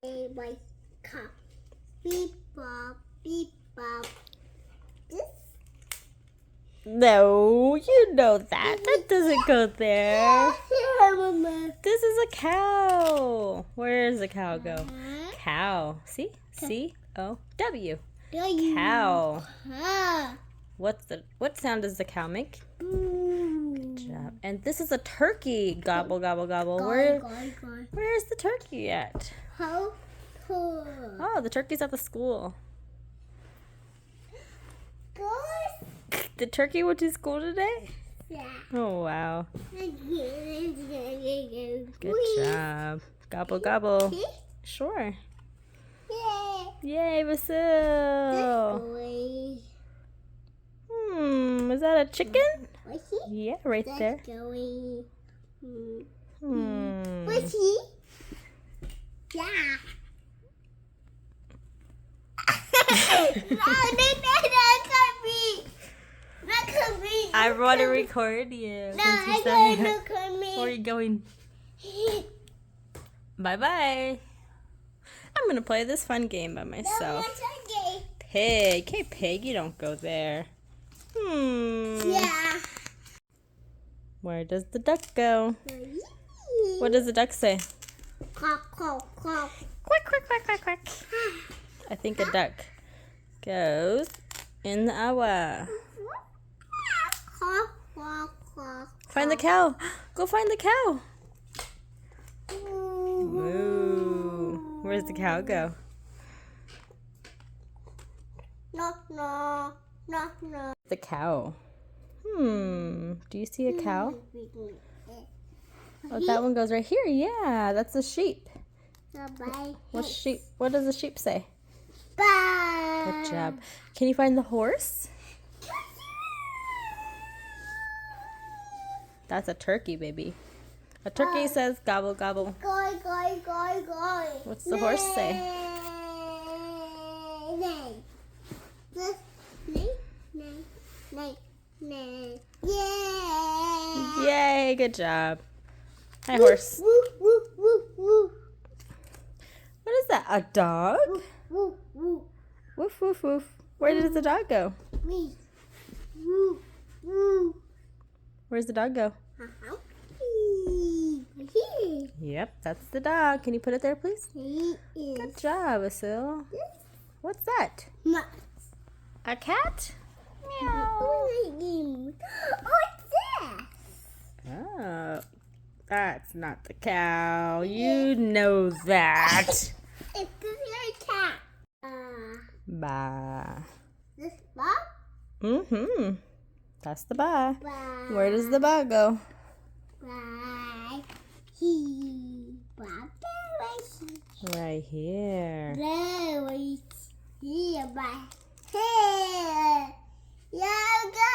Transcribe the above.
My cup. Beep bop, beep bop. This? No, you know that. That doesn't go there. This is a cow. Where does the cow go? Cow. See? C-O-W. Cow. What sound does the cow make? Good job. And this is a turkey. Gobble, gobble, gobble. Where's the turkey at? Oh, the turkey's at the school. The turkey went to school today? Yeah. Oh, wow. Good job. Gobble, gobble. Sure. Yay, Vasil. Is that a chicken? Yeah, right there. What's he? Yeah. I want to record you. No, I don't record me. Where are you going? Bye-bye. I'm going to play this fun game by myself. Pig. Hey, pig, you don't go there. Yeah. Where does the duck go? What does the duck say? Quack, quack, quack. Quack, quack, quack, quack, quack. I think a duck goes in the awa. Quack, quack, quack. Find the cow. Go find the cow. Moo. Where's the cow go? No, no, no, no. The cow. Do you see a cow? Oh, that one goes right here. Yeah, that's a sheep. What does the sheep say? Bye. Good job. Can you find the horse? That's a turkey, baby. A turkey says gobble, gobble. Go, go, go, go. What's the horse say? Nay. Nay. Nay. Yeah. Yay, good job. Hi, horse. Woo, woo, woo, woo. What is that? A dog? Woo, woo. Woof, woof, woof. Where does the dog go? Wee. Woo, woo. Where's the dog go? Here. Yep, that's the dog. Can you put it there, please? He is. Good job, Asil. What's that? Nuts. A cat? Meow. What's this? Oh, that's not the cow. You know that. It's your cat. Ba. This Bob? That's the ba. Bye. Where does the ba go? Bye. He. Bye. Right here. There. Bye. Here. Yeah, go.